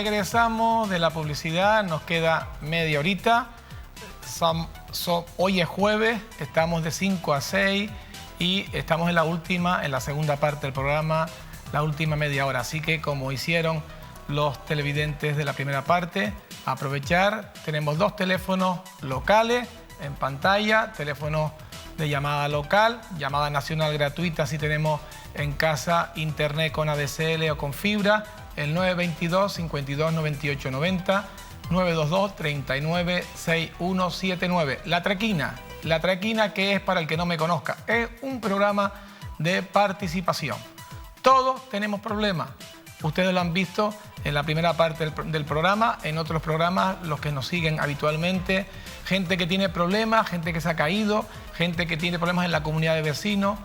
regresamos de la publicidad, nos queda media horita. Hoy es jueves, estamos de 5 a 6 y estamos en la segunda parte del programa, la última media hora. Así que como hicieron los televidentes de la primera parte, aprovechar, tenemos 2 teléfonos locales en pantalla, teléfonos de llamada local, llamada nacional gratuita si tenemos en casa internet con ADSL o con fibra, el 922 52 98 90, 922 39 6179. La Traquina, que es, para el que no me conozca, es un programa de participación. Todos tenemos problemas. Ustedes lo han visto en la primera parte del programa, en otros programas, los que nos siguen habitualmente, gente que tiene problemas, gente que se ha caído, gente que tiene problemas en la comunidad de vecinos,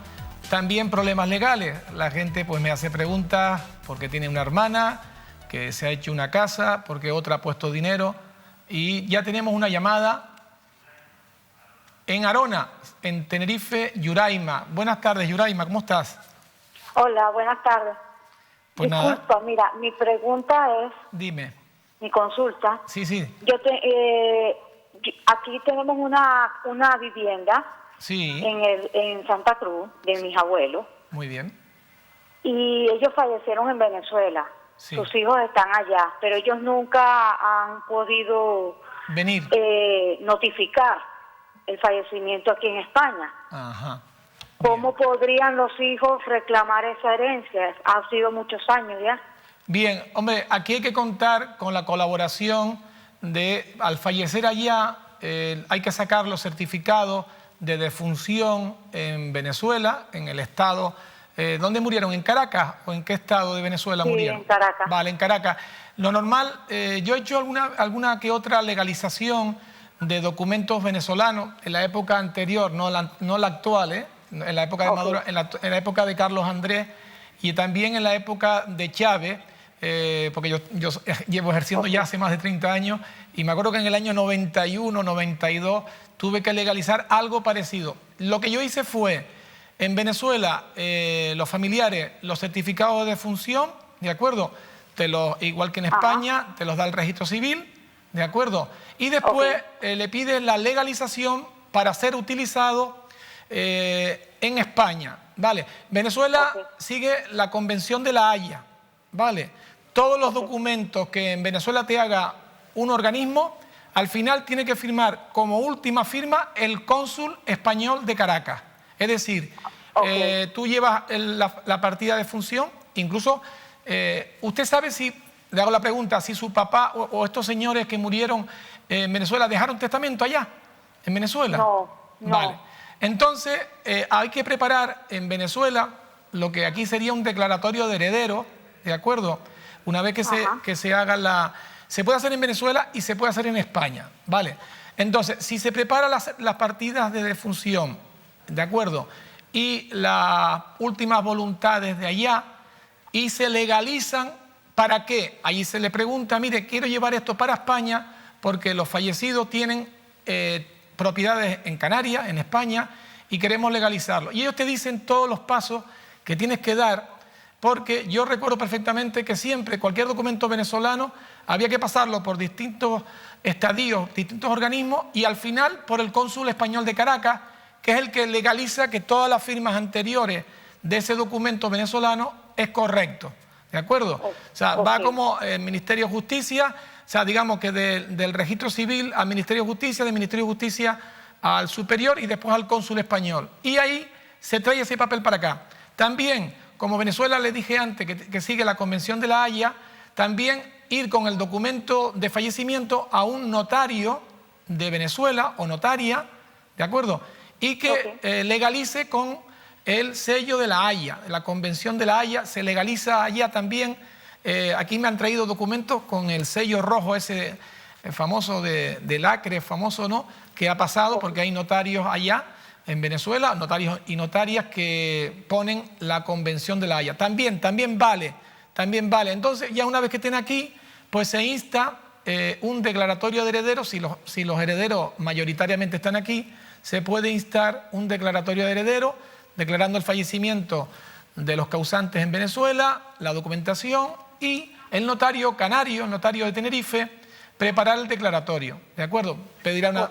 también problemas legales. La gente pues me hace preguntas porque tiene una hermana que se ha hecho una casa, porque otra ha puesto dinero, y ya tenemos una llamada en Arona, en Tenerife, Yuraima. Buenas tardes, Yuraima, ¿cómo estás? Hola, buenas tardes. Pues disculpa, nada. Mira, mi pregunta es... Dime. Mi consulta. Sí, sí. Aquí tenemos una vivienda, Sí. en Santa Cruz, de mis abuelos. Muy bien. Y ellos fallecieron en Venezuela. Sí. Sus hijos están allá, pero ellos nunca han podido venir notificar el fallecimiento aquí en España. Ajá. ¿Cómo podrían los hijos reclamar esa herencia? Ha sido muchos años ya. Bien, hombre, aquí hay que contar con la colaboración de, al fallecer allá, hay que sacar los certificados de defunción en Venezuela, en el estado. ¿Dónde murieron? ¿En Caracas o en qué estado de Venezuela murieron? Sí, en Caracas. Vale, en Caracas. Lo normal, yo he hecho alguna que otra legalización de documentos venezolanos en la época anterior, no la actual, en la época de Maduro, en la época de Carlos Andrés y también en la época de Chávez, porque yo llevo ejerciendo ya hace más de 30 años y me acuerdo que en el año 91, 92 tuve que legalizar algo parecido. Lo que yo hice fue, en Venezuela, los familiares, los certificados de defunción, ¿de acuerdo? Igual que en España, te los da el registro civil, ¿de acuerdo? Y después le pides la legalización para ser utilizado en España, ¿vale? Venezuela sigue la Convención de La Haya, ¿vale? Todos los documentos que en Venezuela te haga un organismo, al final tiene que firmar como última firma el cónsul español de Caracas. Es decir, tú llevas la partida de función, incluso, usted sabe si, le hago la pregunta, si su papá o estos señores que murieron en Venezuela dejaron testamento allá, en Venezuela. No. Vale. Entonces, hay que preparar en Venezuela lo que aquí sería un declaratorio de heredero, ¿de acuerdo? Una vez que se haga se puede hacer en Venezuela y se puede hacer en España, ¿vale? Entonces, si se preparan las partidas de defunción, ¿de acuerdo? Y las últimas voluntades de allá, y se legalizan, ¿para qué? Allí se le pregunta, mire, quiero llevar esto para España porque los fallecidos tienen propiedades en Canarias, en España, y queremos legalizarlo. Y ellos te dicen todos los pasos que tienes que dar, porque yo recuerdo perfectamente que siempre cualquier documento venezolano había que pasarlo por distintos estadios, distintos organismos, y al final por el cónsul español de Caracas, que es el que legaliza que todas las firmas anteriores de ese documento venezolano es correcto, ¿de acuerdo? O sea, va como el Ministerio de Justicia, o sea, digamos que del registro civil al Ministerio de Justicia, del Ministerio de Justicia al superior y después al cónsul español. Y ahí se trae ese papel para acá. También, como Venezuela le dije antes, que sigue la Convención de La Haya, también ir con el documento de fallecimiento a un notario de Venezuela o notaria, ¿de acuerdo? Y que legalice con el sello de La Haya, la Convención de La Haya, se legaliza allá también. Aquí me han traído documentos con el sello rojo ese famoso del Acre, famoso, ¿no? Que ha pasado porque hay notarios allá en Venezuela, notarios y notarias que ponen la Convención de La Haya. También vale. Entonces, ya una vez que estén aquí, pues se insta un declaratorio de herederos, si los herederos mayoritariamente están aquí, se puede instar un declaratorio de heredero declarando el fallecimiento de los causantes en Venezuela, la documentación y el notario canario, el notario de Tenerife, preparar el declaratorio, ¿de acuerdo? Pedirá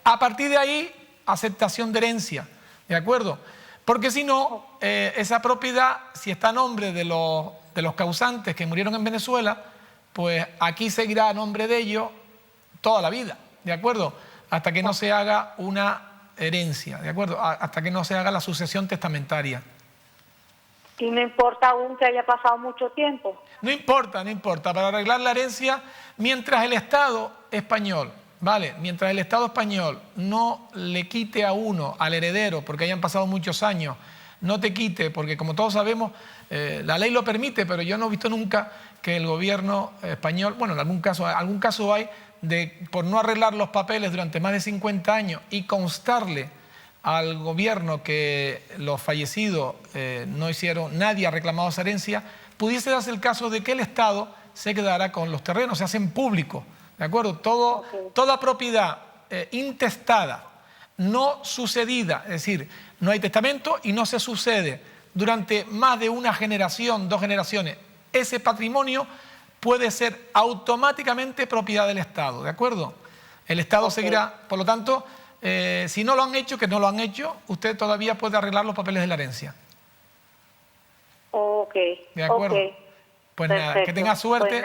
a partir de ahí, aceptación de herencia, ¿de acuerdo? Porque si no, esa propiedad, si está a nombre de los causantes que murieron en Venezuela, pues aquí seguirá a nombre de ellos toda la vida, ¿de acuerdo? Hasta que no se haga una herencia, ¿de acuerdo? Hasta que no se haga la sucesión testamentaria. ¿Y no importa aún que haya pasado mucho tiempo? No importa, no importa. Para arreglar la herencia, mientras el Estado español, ¿vale? Mientras el Estado español no le quite a uno, al heredero, porque hayan pasado muchos años, no te quite, porque como todos sabemos, la ley lo permite, pero yo no he visto nunca que el gobierno español, bueno, en algún caso hay, por no arreglar los papeles durante más de 50 años y constarle al gobierno que los fallecidos no hicieron, nadie ha reclamado esa herencia, pudiese darse el caso de que el Estado se quedara con los terrenos, se hacen públicos, ¿de acuerdo? Toda propiedad intestada, no sucedida, es decir, no hay testamento y no se sucede durante más de una generación, 2 generaciones, ese patrimonio puede ser automáticamente propiedad del Estado, ¿de acuerdo? El Estado seguirá, por lo tanto, si no lo han hecho, que no lo han hecho, usted todavía puede arreglar los papeles de la herencia. Ok. ¿De acuerdo? Okay. Pues Perfecto. nada, que tengas suerte.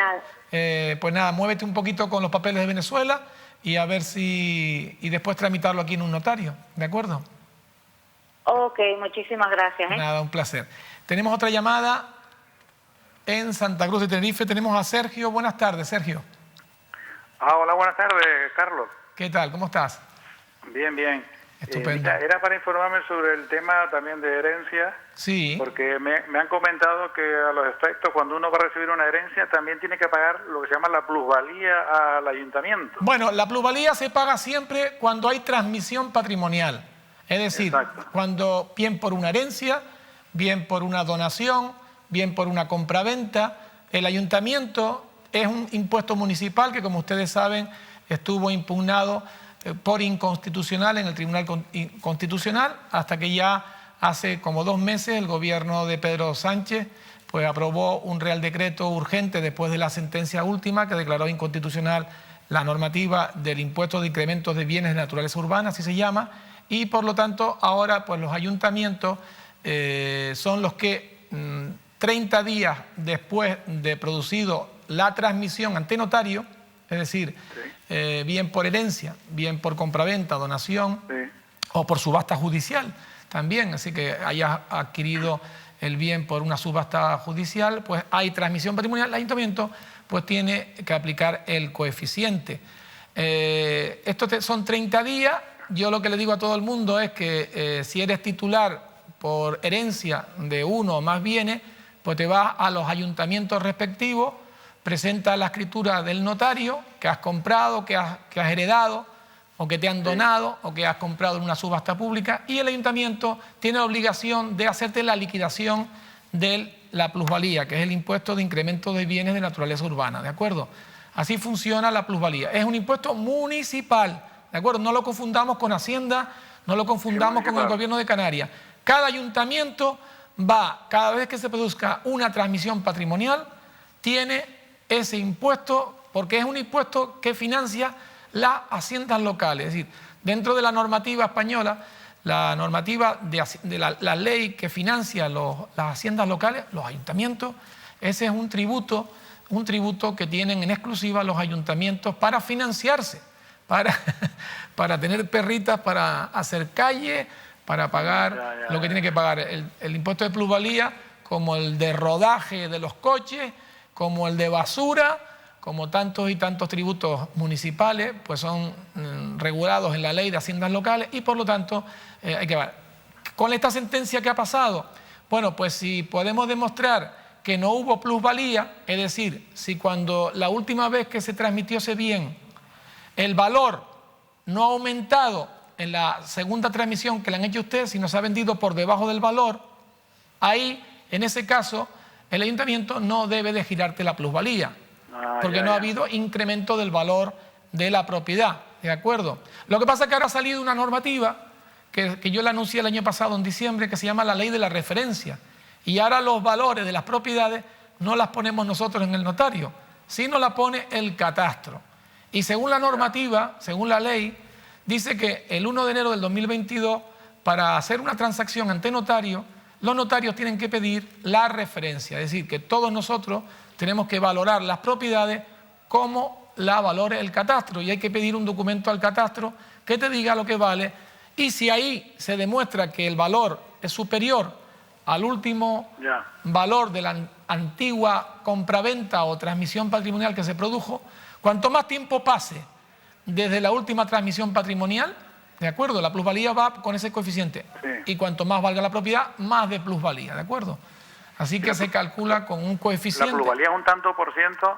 Pues nada. Muévete un poquito con los papeles de Venezuela y a ver si... y después tramitarlo aquí en un notario, ¿de acuerdo? Ok, muchísimas gracias. Nada, un placer. Tenemos otra llamada en Santa Cruz de Tenerife. Tenemos a Sergio. Buenas tardes, Sergio. Hola, buenas tardes, Carlos. ¿Qué tal? ¿Cómo estás? Bien, bien. Estupendo. Mira, era para informarme sobre el tema también de herencia. Sí. Porque me han comentado que a los efectos, cuando uno va a recibir una herencia, también tiene que pagar lo que se llama la plusvalía al ayuntamiento. Bueno, la plusvalía se paga siempre cuando hay transmisión patrimonial. Es decir, Exacto. cuando bien por una herencia, bien por una donación, bien por una compraventa, el ayuntamiento es un impuesto municipal que, como ustedes saben, estuvo impugnado por inconstitucional en el Tribunal Constitucional, hasta que ya hace como 2 meses el gobierno de Pedro Sánchez pues aprobó un Real Decreto urgente después de la sentencia última que declaró inconstitucional la normativa del impuesto de incrementos de bienes de naturaleza urbana, así se llama, y por lo tanto ahora pues los ayuntamientos son los que 30 días después de producido la transmisión ante notario, es decir, bien por herencia, bien por compraventa, donación, o por subasta judicial también, así que hayas adquirido el bien por una subasta judicial, pues hay transmisión patrimonial, el ayuntamiento pues tiene que aplicar el coeficiente. Esto son 30 días, yo lo que le digo a todo el mundo es que si eres titular por herencia de uno o más bienes, pues te vas a los ayuntamientos respectivos, presenta la escritura del notario que has comprado, que has heredado, o que te han donado, o que has comprado en una subasta pública, y el ayuntamiento tiene la obligación de hacerte la liquidación de la plusvalía, que es el impuesto de incremento de bienes de naturaleza urbana, ¿de acuerdo? Así funciona la plusvalía. Es un impuesto municipal, ¿de acuerdo? No lo confundamos con Hacienda, no lo confundamos con el gobierno de Canarias. Cada ayuntamiento va, cada vez que se produzca una transmisión patrimonial, tiene ese impuesto, porque es un impuesto que financia las haciendas locales. Es decir, dentro de la normativa española, la normativa de la ley que financia las haciendas locales, los ayuntamientos, ese es un tributo que tienen en exclusiva los ayuntamientos para financiarse, para tener perritas, para hacer calle, para pagar lo que tiene que pagar el impuesto de plusvalía, como el de rodaje de los coches, como el de basura, como tantos y tantos tributos municipales, pues son regulados en la ley de haciendas locales y por lo tanto hay que ver. Con esta sentencia que ha pasado, bueno, pues si podemos demostrar que no hubo plusvalía, es decir, si cuando la última vez que se transmitió ese bien, el valor no ha aumentado en la segunda transmisión que le han hecho a ustedes, sino se ha vendido por debajo del valor, ahí, en ese caso, el ayuntamiento no debe de girarte la plusvalía, porque no ha habido incremento del valor de la propiedad, ¿de acuerdo? Lo que pasa es que ahora ha salido una normativa que yo la anuncié el año pasado, en diciembre, que se llama la Ley de la Referencia, y ahora los valores de las propiedades no las ponemos nosotros en el notario, sino la pone el catastro. Y según la normativa, según la ley, dice que el 1 de enero del 2022, para hacer una transacción ante notario, los notarios tienen que pedir la referencia. Es decir, que todos nosotros tenemos que valorar las propiedades como la valore el catastro. Y hay que pedir un documento al catastro que te diga lo que vale. Y si ahí se demuestra que el valor es superior al último valor de la antigua compraventa o transmisión patrimonial que se produjo, cuanto más tiempo pase desde la última transmisión patrimonial, ¿de acuerdo? La plusvalía va con ese coeficiente. Sí. Y cuanto más valga la propiedad, más de plusvalía, ¿de acuerdo? Así que se calcula con un coeficiente. ¿La plusvalía es un tanto por ciento?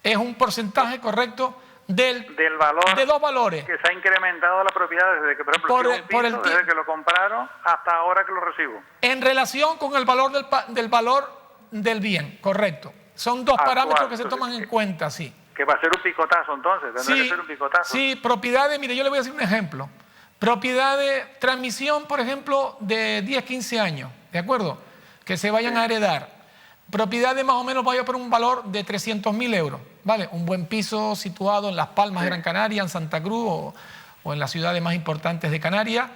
Es un porcentaje correcto del valor de dos valores. Que se ha incrementado la propiedad desde que, por ejemplo, desde que lo compraron hasta ahora que lo recibo. En relación con el valor del valor del bien, correcto. Son dos parámetros que se toman en cuenta, sí. Que va a ser un picotazo entonces, tendrá que ser un picotazo. Sí, propiedades, mire, yo le voy a decir un ejemplo. Propiedad de transmisión, por ejemplo, de 10, 15 años, ¿de acuerdo? Que se vayan a heredar. Propiedad de más o menos vaya por un valor de 300.000 euros, ¿vale? Un buen piso situado en Las Palmas de Gran Canaria, en Santa Cruz o en las ciudades más importantes de Canarias,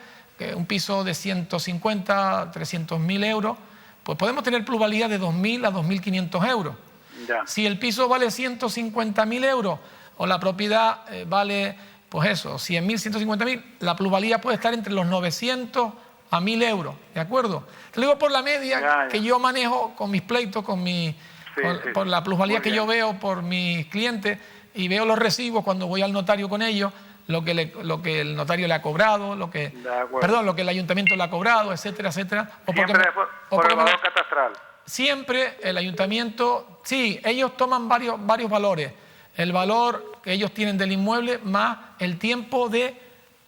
un piso de 150, 300.000 euros, pues podemos tener plusvalía de 2.000 a 2.500 euros. Ya. Si el piso vale 150.000 euros o la propiedad vale, pues eso, 100.000, 150.000, la plusvalía puede estar entre los 900 a 1.000 euros, ¿de acuerdo? Te lo digo por la media que yo manejo con mis pleitos, por la plusvalía que yo veo por mis clientes y veo los recibos cuando voy al notario con ellos, lo que el notario le ha cobrado, lo que el ayuntamiento le ha cobrado, etcétera, etcétera. Siempre por el valor catastral. Siempre el ayuntamiento, sí, ellos toman varios valores. El valor que ellos tienen del inmueble más el tiempo de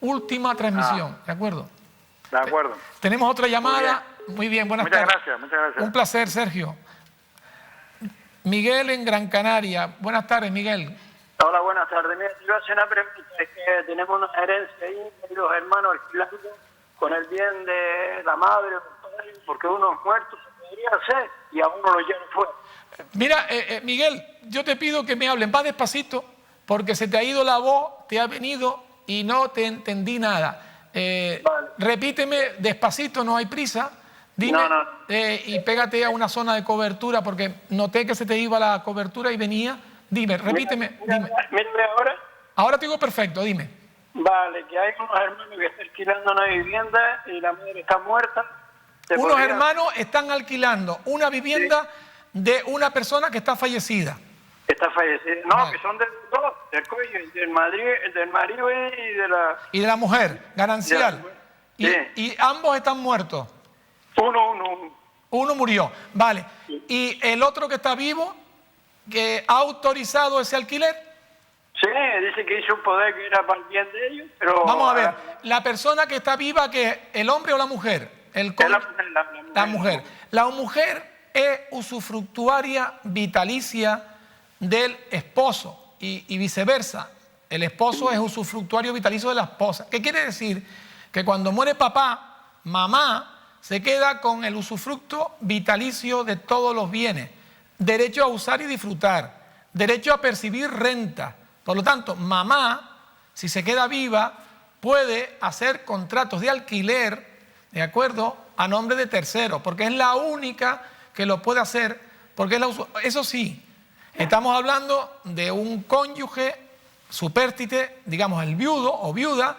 última transmisión, ¿de acuerdo? De acuerdo. Tenemos otra llamada. Muy bien, buenas tardes. Muchas gracias. Un placer, Sergio. Miguel en Gran Canaria. Buenas tardes, Miguel. Hola, buenas tardes. Mira, quiero hacer una pregunta. Es que tenemos una herencia ahí, y los hermanos alquilando con el bien de la madre, porque uno es muerto, se podría hacer, y a uno lo llevan fuera. Mira, Miguel, yo te pido que me hablen más despacito, porque se te ha ido la voz, te ha venido y no te entendí nada. Vale. Repíteme despacito, no hay prisa. Dime, No. y pégate a una zona de cobertura, porque noté que se te iba la cobertura y venía. Dime, repíteme. Dime. Mírame ahora. Ahora te digo perfecto, dime. Vale, que hay unos hermanos que están alquilando una vivienda y la madre está muerta. Unos hermanos están alquilando una vivienda de una persona que está fallecida. Está fallecida. No, Vale. que son de los dos, del cuello, del marido Y de la mujer, ganancial. De la mujer. Y ambos están muertos. Uno. Uno murió, vale. Y el otro que está vivo, que ha autorizado ese alquiler. Sí, dice que hizo un poder que era para el bien de ellos, pero... Vamos a ver, la persona que está viva, que es el hombre o la mujer. La mujer. La mujer es usufructuaria vitalicia del esposo y viceversa. El esposo es usufructuario vitalicio de la esposa. ¿Qué quiere decir? Que cuando muere papá, mamá se queda con el usufructo vitalicio de todos los bienes. Derecho a usar y disfrutar. Derecho a percibir renta. Por lo tanto, mamá, si se queda viva, puede hacer contratos de alquiler, ¿de acuerdo?, a nombre de terceros, porque es la única que lo puede hacer, porque es eso sí, estamos hablando de un cónyuge supérstite, digamos el viudo o viuda,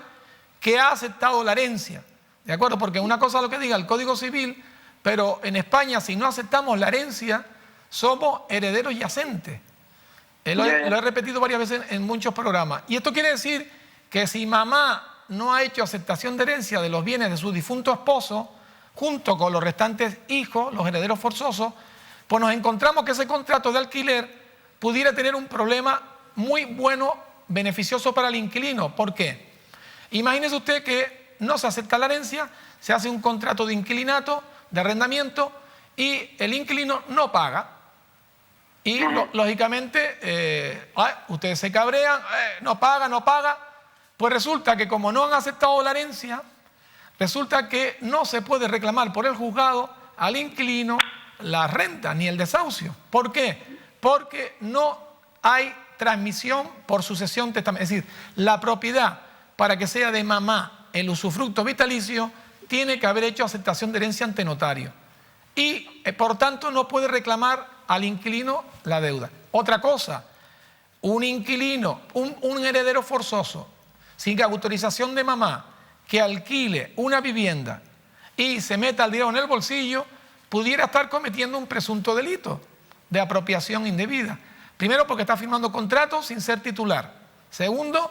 que ha aceptado la herencia, ¿de acuerdo? Porque una cosa es lo que diga el Código Civil, pero en España, si no aceptamos la herencia, somos herederos yacentes. Lo he repetido varias veces en muchos programas. Y esto quiere decir que si mamá no ha hecho aceptación de herencia de los bienes de su difunto esposo, junto con los restantes hijos, los herederos forzosos, pues nos encontramos que ese contrato de alquiler pudiera tener un problema muy bueno, beneficioso para el inquilino. ¿Por qué? Imagínese usted que no se acepta la herencia, se hace un contrato de inquilinato, de arrendamiento, y el inquilino no paga. Y lógicamente, ustedes se cabrean, no paga. Pues resulta que como no han aceptado la herencia, resulta que no se puede reclamar por el juzgado al inquilino la renta ni el desahucio. ¿Por qué? Porque no hay transmisión por sucesión testamentaria. Es decir, la propiedad, para que sea de mamá el usufructo vitalicio, tiene que haber hecho aceptación de herencia ante notario. Y, por tanto, no puede reclamar al inquilino la deuda. Otra cosa, un inquilino, un heredero forzoso, sin autorización de mamá, que alquile una vivienda y se meta el dinero en el bolsillo, pudiera estar cometiendo un presunto delito de apropiación indebida. Primero, porque está firmando contratos sin ser titular. Segundo,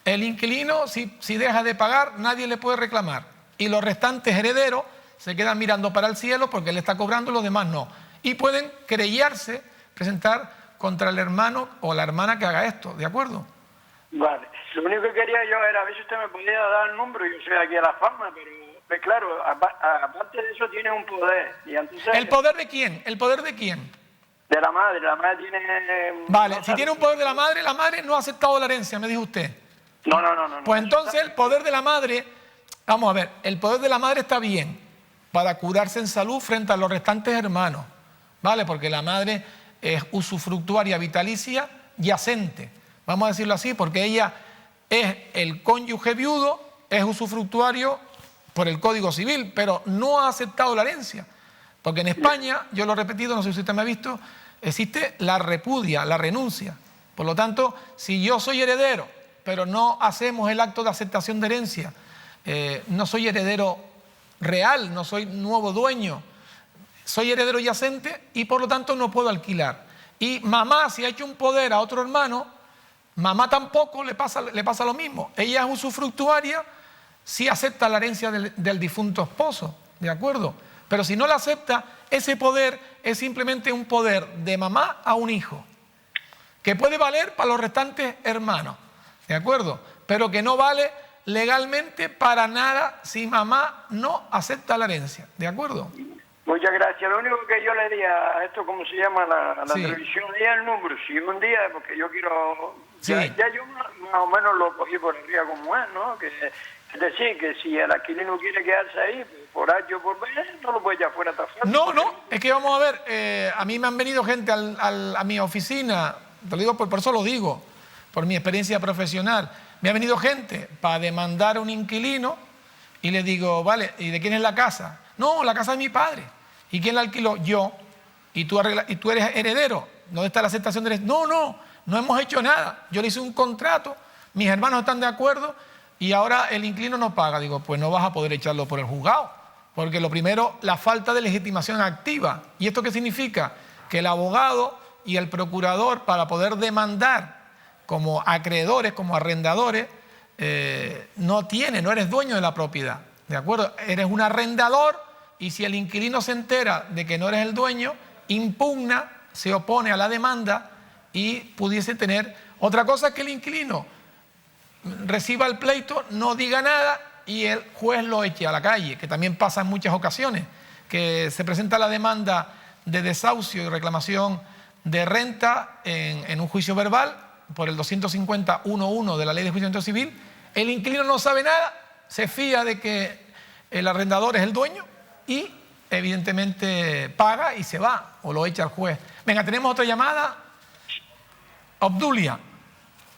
el inquilino, si deja de pagar, nadie le puede reclamar. Y los restantes herederos se quedan mirando para el cielo porque él está cobrando, los demás no. Y pueden querellarse, presentar contra el hermano o la hermana que haga esto, ¿de acuerdo? Vale. Lo único que quería yo era a ver si usted me podía dar el número. Yo soy aquí a La Palma, pero pues claro, aparte de eso tiene un poder. Y entonces, ¿El poder de quién? ¿El poder de quién? De la madre. La madre tiene... Vale, si tiene un poder de la madre no ha aceptado la herencia, me dijo usted. No. Pues entonces el poder de la madre, vamos a ver, el poder de la madre está bien para curarse en salud frente a los restantes hermanos, ¿vale? Porque la madre es usufructuaria vitalicia yacente, vamos a decirlo así, porque ella es el cónyuge viudo, es usufructuario por el Código Civil, pero no ha aceptado la herencia. Porque en España, yo lo he repetido, no sé si usted me ha visto, existe la repudia, la renuncia. Por lo tanto, si yo soy heredero, pero no hacemos el acto de aceptación de herencia, no soy heredero real, no soy nuevo dueño, soy heredero yacente y por lo tanto no puedo alquilar. Y mamá, si ha hecho un poder a otro hermano, mamá tampoco le pasa lo mismo. Ella es usufructuaria si acepta la herencia del difunto esposo, ¿de acuerdo? Pero si no la acepta, ese poder es simplemente un poder de mamá a un hijo, que puede valer para los restantes hermanos, ¿de acuerdo? Pero que no vale legalmente para nada si mamá no acepta la herencia, ¿de acuerdo? Muchas gracias. Lo único que yo le di a esto, ¿cómo se llama? La Sí. televisión, di el número. Si un día, porque yo quiero... Sí. Ya yo más o menos lo cogí por arriba como es, ¿no? Es decir, que si el alquilino quiere quedarse ahí, por H o por B, no lo puede echar fuera tan fácil. No, es que vamos a ver, a mí me han venido gente a mi oficina, te lo digo por eso lo digo, por mi experiencia profesional, me ha venido gente para demandar a un inquilino y le digo, vale, ¿y de quién es la casa? No, la casa de mi padre. ¿Y quién la alquiló? Yo. ¿Y tú eres heredero? ¿Dónde está la aceptación de herencia? No hemos hecho nada. Yo le hice un contrato, mis hermanos están de acuerdo y ahora el inquilino no paga. Digo, pues no vas a poder echarlo por el juzgado. Porque lo primero, la falta de legitimación activa. ¿Y esto qué significa? Que el abogado y el procurador, para poder demandar como acreedores, como arrendadores, no eres dueño de la propiedad, ¿de acuerdo? Eres un arrendador y si el inquilino se entera de que no eres el dueño, impugna, se opone a la demanda y pudiese tener... Otra cosa es que el inquilino reciba el pleito, no diga nada y el juez lo eche a la calle, que también pasa en muchas ocasiones, que se presenta la demanda de desahucio y reclamación de renta en un juicio verbal por el 250.1.1 de la Ley de Enjuiciamiento Civil, el inquilino no sabe nada, se fía de que el arrendador es el dueño y evidentemente paga y se va o lo echa al juez. Venga, tenemos otra llamada. Obdulia,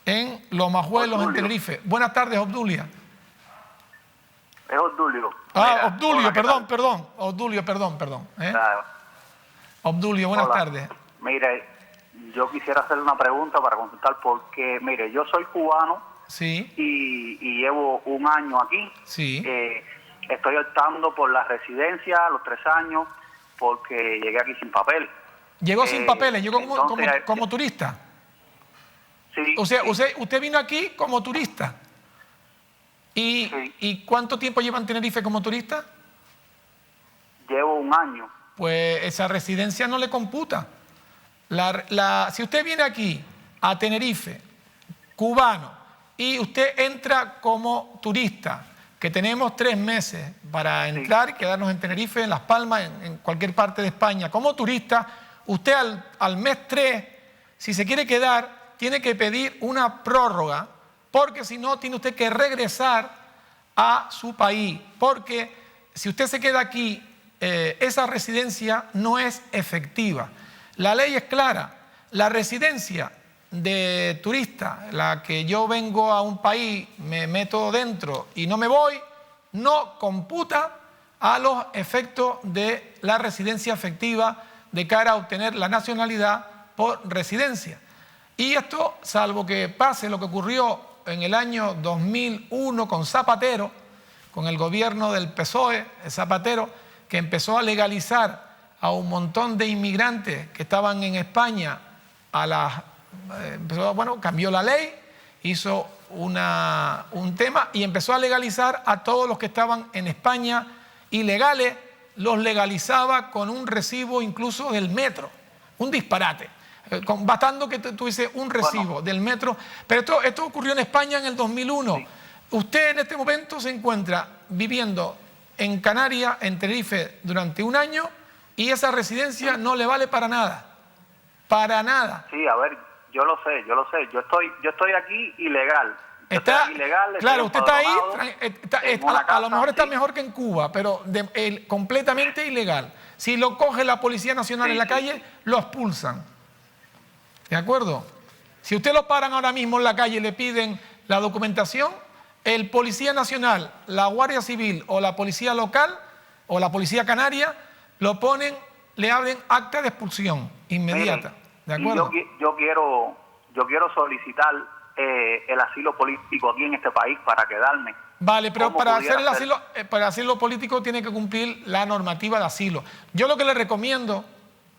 en Los Majuelos, en Tenerife. Buenas tardes, Obdulia. Es Obdulio. Obdulio, perdón. Obdulio, perdón. Claro. Obdulio, buenas Hola. tardes. Mire, yo quisiera hacer una pregunta para consultar porque, mire, yo soy cubano Sí, y llevo un año aquí. sí. Estoy optando por la residencia a los 3 años porque llegué aquí sin papel. Llegó sin papeles, llegó entonces, como turista. Sí. O sea, sí. usted vino aquí como turista. Sí. ¿Y cuánto tiempo lleva en Tenerife como turista? Llevo un año. Pues esa residencia no le computa. Si usted viene aquí a Tenerife, cubano, y usted entra como turista, que tenemos 3 meses para entrar y quedarnos en Tenerife, en Las Palmas, en cualquier parte de España, como turista, usted al mes 3, si se quiere quedar, tiene que pedir una prórroga, porque si no, tiene usted que regresar a su país, porque si usted se queda aquí esa residencia no es efectiva. La ley es clara. La residencia de turista, la que yo vengo a un país, me meto dentro y no me voy, no computa a los efectos de la residencia efectiva de cara a obtener la nacionalidad por residencia. Y esto, salvo que pase lo que ocurrió en el año 2001 con Zapatero, con el gobierno del PSOE, Zapatero, que empezó a legalizar a un montón de inmigrantes que estaban en España, cambió la ley, hizo un tema y empezó a legalizar a todos los que estaban en España ilegales, los legalizaba con un recibo incluso del metro, un disparate. Bastando que tú dices un recibo del metro, pero esto ocurrió en España en el 2001. Sí. Usted en este momento se encuentra viviendo en Canarias, en Tenerife, durante un año y esa residencia no le vale para nada. Para nada. Sí, a ver, yo lo sé. Yo estoy aquí ilegal. Está ilegal. Claro, usted está ahí, a lo mejor está mejor que en Cuba, pero completamente ilegal. Si lo coge la Policía Nacional en la calle, lo expulsan. ¿De acuerdo? Si usted lo paran ahora mismo en la calle y le piden la documentación, el Policía Nacional, la Guardia Civil o la Policía Local o la Policía Canaria lo ponen, le abren acta de expulsión inmediata. ¿De acuerdo? Yo quiero solicitar el asilo político aquí en este país para quedarme. Vale, pero para hacer el asilo, para asilo político tiene que cumplir la normativa de asilo. Yo lo que le recomiendo,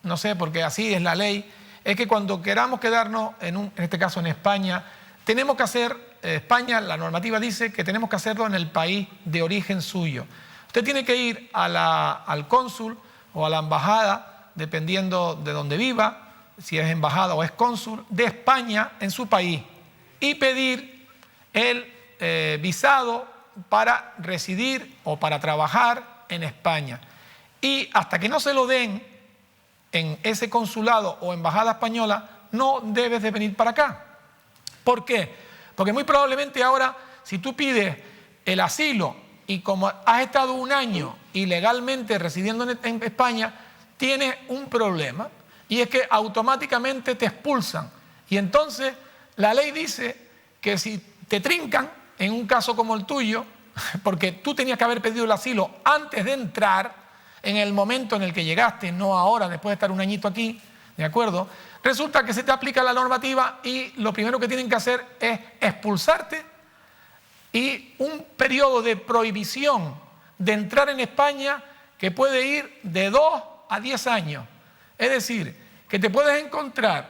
no sé, porque así es la ley, es que cuando queramos quedarnos, en este caso en España, tenemos que hacer, España, la normativa dice que tenemos que hacerlo en el país de origen suyo. Usted tiene que ir al cónsul o a la embajada, dependiendo de donde viva, si es embajada o es cónsul, de España en su país, y pedir el visado para residir o para trabajar en España. Y hasta que no se lo den en ese consulado o embajada española, no debes de venir para acá. ¿Por qué? Porque muy probablemente ahora, si tú pides el asilo y como has estado un año ilegalmente residiendo en España, tienes un problema, y es que automáticamente te expulsan. Y entonces la ley dice que si te trincan, en un caso como el tuyo, porque tú tenías que haber pedido el asilo antes de entrar, en el momento en el que llegaste, no ahora, después de estar un añito aquí, ¿de acuerdo? Resulta que se te aplica la normativa y lo primero que tienen que hacer es expulsarte y un periodo de prohibición de entrar en España que puede ir de 2 a 10 años. Es decir, que te puedes encontrar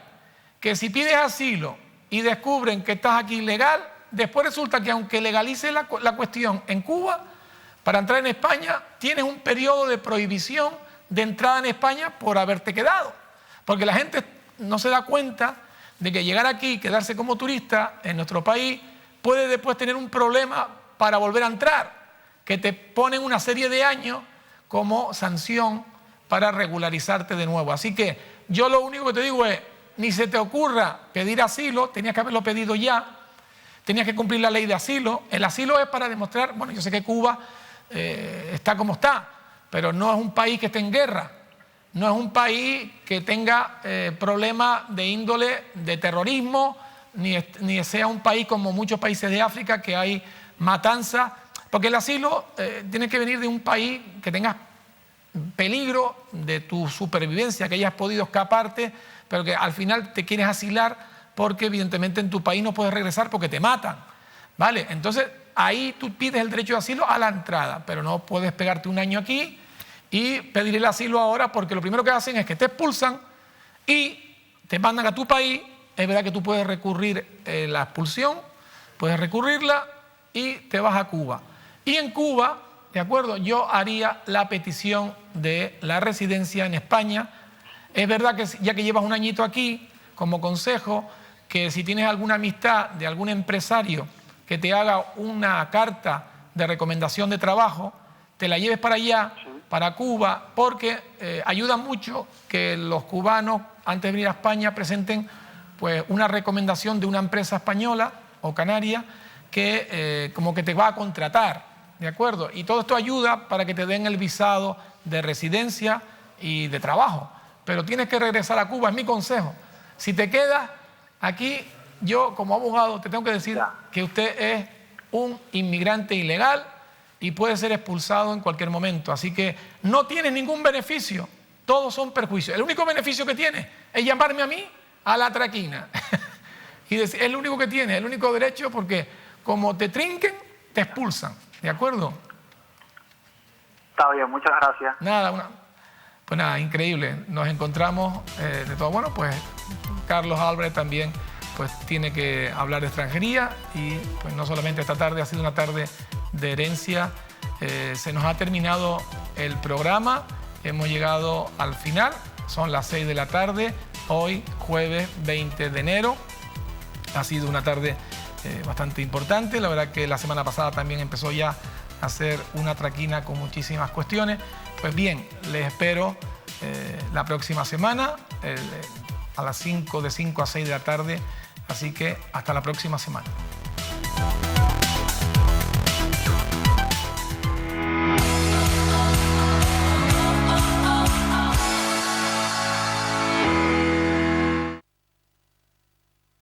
que si pides asilo y descubren que estás aquí ilegal, después resulta que aunque legalice la cuestión en Cuba, para entrar en España tienes un periodo de prohibición de entrada en España por haberte quedado. Porque la gente no se da cuenta de que llegar aquí, quedarse como turista en nuestro país, puede después tener un problema para volver a entrar, que te ponen una serie de años como sanción para regularizarte de nuevo. Así que yo lo único que te digo es, ni se te ocurra pedir asilo, tenías que haberlo pedido ya, tenías que cumplir la ley de asilo. El asilo es para demostrar, bueno, yo sé que Cuba está como está, pero no es un país que esté en guerra, no es un país que tenga problemas de índole de terrorismo, ni sea un país como muchos países de África que hay matanza, porque el asilo tiene que venir de un país que tenga peligro de tu supervivencia, que hayas podido escaparte, pero que al final te quieres asilar porque evidentemente en tu país no puedes regresar porque te matan, ¿vale? Entonces ahí tú pides el derecho de asilo a la entrada, pero no puedes pegarte un año aquí y pedir el asilo ahora, porque lo primero que hacen es que te expulsan y te mandan a tu país. Es verdad que tú puedes recurrir la expulsión, puedes recurrirla y te vas a Cuba. Y en Cuba, ¿de acuerdo? Yo haría la petición de la residencia en España. Es verdad que ya que llevas un añito aquí, como consejo, que si tienes alguna amistad de algún empresario que te haga una carta de recomendación de trabajo, te la lleves para allá, para Cuba, porque ayuda mucho que los cubanos, antes de venir a España, presenten pues una recomendación de una empresa española o canaria que como que te va a contratar, ¿de acuerdo? Y todo esto ayuda para que te den el visado de residencia y de trabajo, pero tienes que regresar a Cuba, es mi consejo. Si te quedas aquí, yo como abogado te tengo que decir que usted es un inmigrante ilegal y puede ser expulsado en cualquier momento. Así que no tienes ningún beneficio, todos son perjuicios. El único beneficio que tienes es llamarme a mí a la traquina. Y es el único que tienes, el único derecho, porque como te trinquen, te expulsan. ¿De acuerdo? Está bien, muchas gracias. Pues nada, increíble. Nos encontramos de todo. Bueno, pues Carlos Álvarez también pues tiene que hablar de extranjería y pues no solamente esta tarde, ha sido una tarde de herencia. Se nos ha terminado el programa, hemos llegado al final, son las 6 de la tarde, hoy jueves 20 de enero. Ha sido una tarde bastante importante, la verdad que la semana pasada también empezó ya a hacer una traquina con muchísimas cuestiones. Pues bien, les espero la próxima semana a las 5, de 5 a 6 de la tarde, así que hasta la próxima semana.